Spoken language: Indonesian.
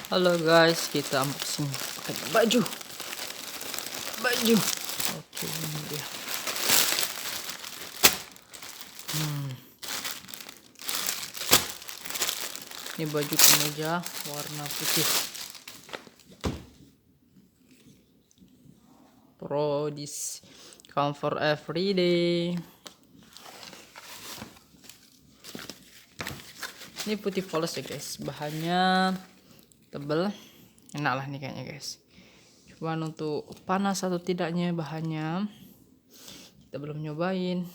Halo guys, kita unboxing pakai baju. Oke, ini dia. Ini baju kemeja warna putih. Pro this comfort every day. Ini putih polos ya guys, bahannya tebel, enak lah nih kayaknya guys. Cuman untuk panas atau tidaknya bahannya kita belum nyobain.